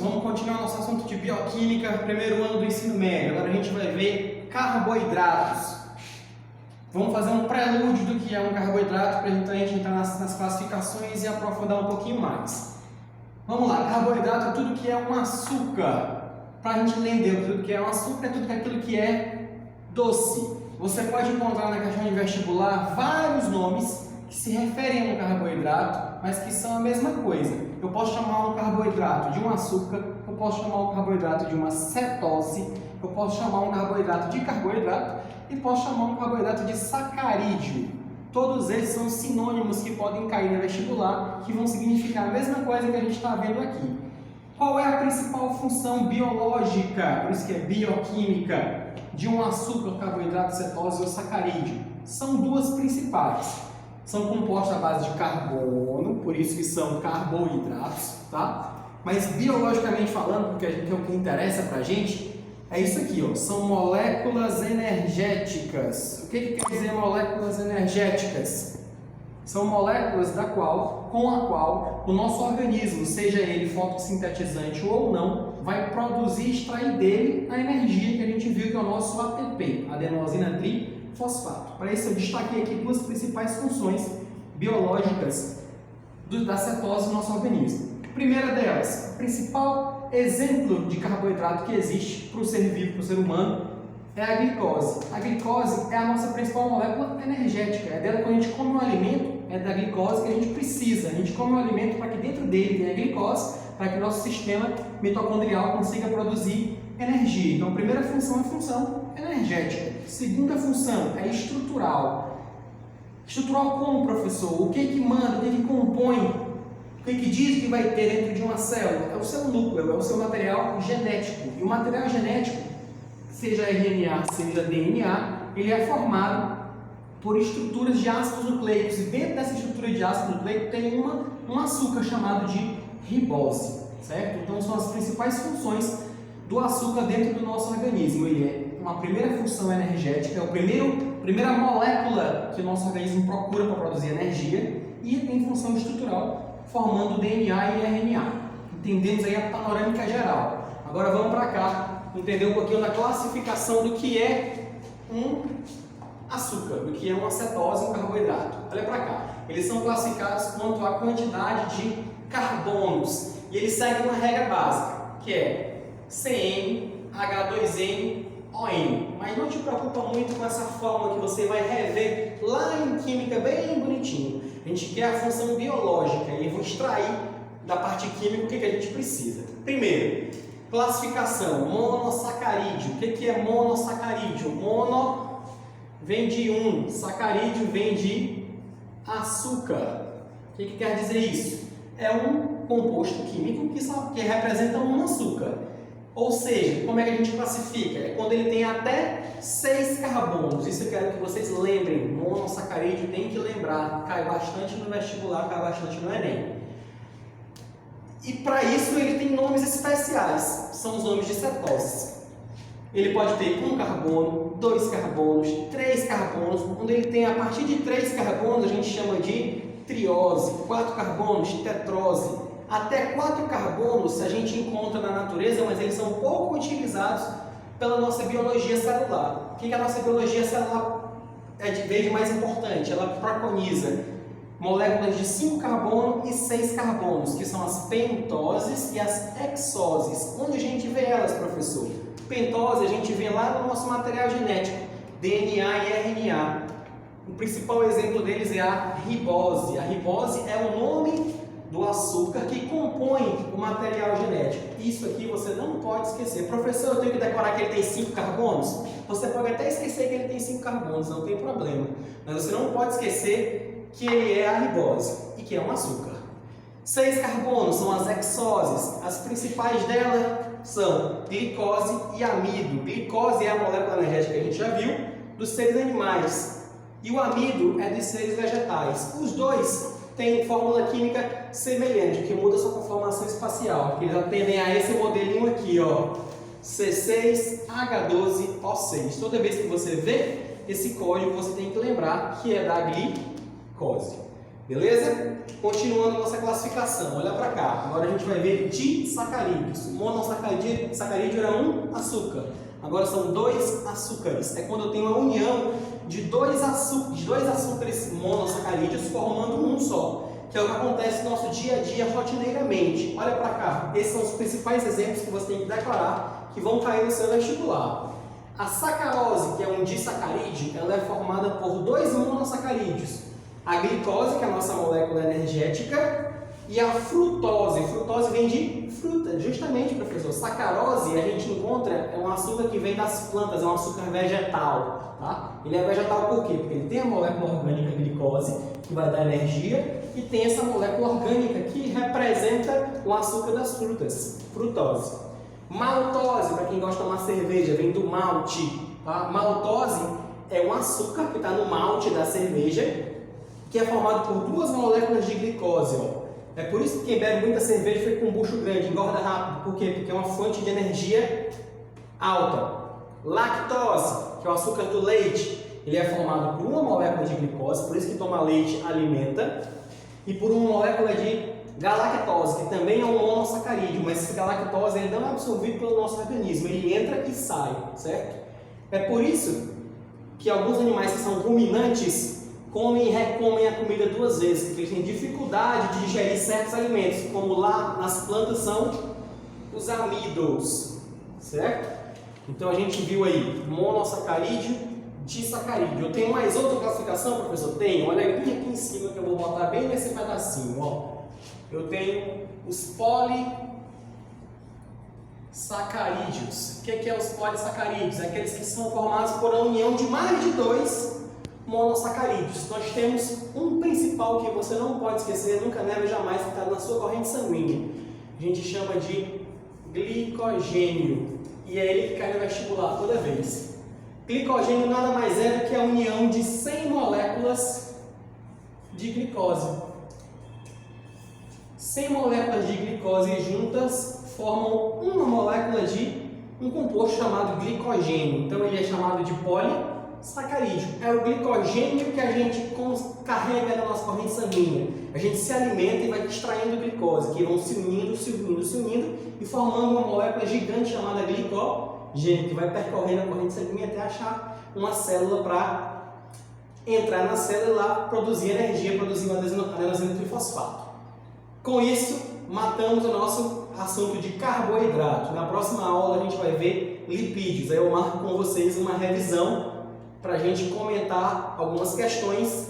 vamos continuar nosso assunto de bioquímica, primeiro ano do ensino médio. Agora a gente vai ver carboidratos. Vamos fazer um prelúdio do que é um carboidrato para a gente entrar nas classificações e aprofundar um pouquinho mais. Vamos lá, carboidrato é tudo que é um açúcar. Para a gente entender tudo que é um açúcar, é tudo aquilo que é doce. Você pode encontrar na questão de vestibular vários nomes que se referem a um carboidrato, mas que são a mesma coisa. Eu posso chamar um carboidrato de um açúcar, eu posso chamar um carboidrato de uma cetose, eu posso chamar um carboidrato de carboidrato e posso chamar um carboidrato de sacarídeo. Todos eles são sinônimos que podem cair no vestibular, que vão significar a mesma coisa que a gente está vendo aqui. Qual é a principal função biológica, por isso que é bioquímica, de um açúcar, carboidrato, cetose ou sacarídeo? São duas principais. São compostos à base de carbono, por isso que são carboidratos, tá? Mas biologicamente falando, porque é o que interessa pra gente, é isso aqui, ó, são moléculas energéticas. O que quer dizer moléculas energéticas? São moléculas com a qual o nosso organismo, seja ele fotossintetizante ou não, vai produzir e extrair dele a energia que a gente viu que é o nosso ATP, adenosina trifosfato. Para isso eu destaquei aqui duas principais funções biológicas da cetose no nosso organismo. Primeira delas, o principal exemplo de carboidrato que existe para o ser vivo, para o ser humano, é a glicose. A glicose é a nossa principal molécula energética. É dela que a gente come um alimento, é da glicose que a gente precisa. A gente come um alimento para que dentro dele tenha glicose, para que o nosso sistema mitocondrial consiga produzir energia. Então, a primeira função é a função energética. Segunda função é estrutural. Estrutural como, professor? O que manda, o que compõe, o que diz que vai ter dentro de uma célula? É o seu núcleo, é o seu material genético. E o material genético, seja RNA, seja DNA, ele é formado por estruturas de ácidos nucleicos. E dentro dessa estrutura de ácido nucleico tem um açúcar chamado de ribose, certo? Então são as principais funções do açúcar dentro do nosso organismo. Ele é uma primeira função energética, é a primeira molécula que o nosso organismo procura para produzir energia, e tem função estrutural, formando DNA e RNA. Entendemos aí a panorâmica geral. Agora vamos para cá, entender um pouquinho da classificação do que é um açúcar, do que é uma cetose, um carboidrato. Olha para cá. Eles são classificados quanto à quantidade de carbonos. E eles seguem uma regra básica, que é CN, H2N, ON. Mas não te preocupa muito com essa fórmula que você vai rever lá em química bem bonitinho. A gente quer a função biológica e eu vou extrair da parte química o que a gente precisa. Primeiro, classificação, monossacarídeo. O que é monossacarídeo? Mono vem de um, sacarídeo vem de açúcar. O que quer dizer isso? É um composto químico que representa um açúcar. Ou seja, como é que a gente classifica? É quando ele tem até 6 carbonos. Isso eu quero que vocês lembrem. Monossacarídeo tem que lembrar. Cai bastante no vestibular, cai bastante no Enem. E para isso ele tem nomes especiais. São os nomes de cetose. Ele pode ter 1 carbono, 2 carbonos, 3 carbonos. Quando ele tem a partir de 3 carbonos, a gente chama de triose. 4 carbonos, tetrose. Até 4 carbonos a gente encontra na natureza, mas eles são pouco utilizados pela nossa biologia celular. O que a nossa biologia celular vê de mais importante? Ela preconiza moléculas de 5 carbono e 6 carbonos, que são as pentoses e as hexoses. Onde a gente vê elas, professor? Pentose a gente vê lá no nosso material genético, DNA e RNA. O principal exemplo deles é a ribose. A ribose é o nome do açúcar que compõe o material genético. Isso aqui você não pode esquecer. Professor, eu tenho que decorar que ele tem 5 carbonos? Você pode até esquecer que ele tem 5 carbonos, não tem problema. Mas você não pode esquecer que ele é a ribose e que é um açúcar. 6 carbonos são as hexoses. As principais delas são glicose e amido. Glicose é a molécula energética que a gente já viu dos seres animais. E o amido é dos seres vegetais. Os dois têm fórmula química semelhante, que muda sua conformação espacial. Eles atendem a esse modelinho aqui, ó, C6H12O6. Toda vez que você vê esse código, você tem que lembrar que é da glicose. Beleza? Continuando nossa classificação, olha para cá. Agora a gente vai ver disacarídeos. Monossacarídeo era um açúcar. Agora são dois açúcares. É quando eu tenho uma união de dois açúcares monossacarídeos formando um só. Que é o que acontece no nosso dia a dia rotineiramente. Olha para cá. Esses são os principais exemplos que você tem que declarar que vão cair no seu vestibular. A sacarose, que é um disacarídeo, ela é formada por dois monossacarídeos. A glicose, que é a nossa molécula energética, e a frutose. Frutose vem de fruta, justamente, professor. Sacarose a gente encontra, é um açúcar que vem das plantas, é um açúcar vegetal. Tá? Ele é vegetal por quê? Porque ele tem a molécula orgânica glicose, que vai dar energia, e tem essa molécula orgânica que representa o açúcar das frutas, frutose. Maltose, para quem gosta de tomar cerveja, vem do malte. Tá? Maltose é um açúcar que está no malte da cerveja, que é formado por duas moléculas de glicose. Ó. É por isso que quem bebe muita cerveja fica com um bucho grande, engorda rápido. Por quê? Porque é uma fonte de energia alta. Lactose, que é o açúcar do leite, ele é formado por uma molécula de glicose, por isso que tomar leite alimenta, e por uma molécula de galactose, que também é um monossacarídeo, mas esse galactose ele não é absorvido pelo nosso organismo, ele entra e sai, certo? É por isso que alguns animais que são ruminantes comem e recomem a comida duas vezes, porque eles têm dificuldade de digerir certos alimentos, como lá nas plantas são os amígdalos, certo? Então a gente viu aí monossacarídeo, disacarídeo. Eu tenho mais outra classificação, professor? Tenho, olha bem aqui em cima que eu vou botar bem nesse pedacinho, ó. Eu tenho os polissacarídeos. O que é os polissacarídeos? É aqueles que são formados por a união de mais de dois monossacarídeos. Nós temos um principal que você não pode esquecer, nunca, neva, jamais, que está na sua corrente sanguínea. A gente chama de glicogênio. E é ele que cai no vestibular toda vez. Glicogênio nada mais é do que a união de 100 moléculas de glicose. 100 moléculas de glicose juntas formam uma molécula de um composto chamado glicogênio. Então ele é chamado de polissacarídeo. É o glicogênio que a gente carrega na nossa corrente sanguínea. A gente se alimenta e vai extraindo glicose, que vão se unindo e formando uma molécula gigante chamada glicogênio, que vai percorrendo a corrente sanguínea até achar uma célula para entrar na célula e lá produzir energia, produzir uma adenosina trifosfato. Com isso, matamos o nosso assunto de carboidrato. Na próxima aula a gente vai ver lipídios. Aí eu marco com vocês uma revisão para a gente comentar algumas questões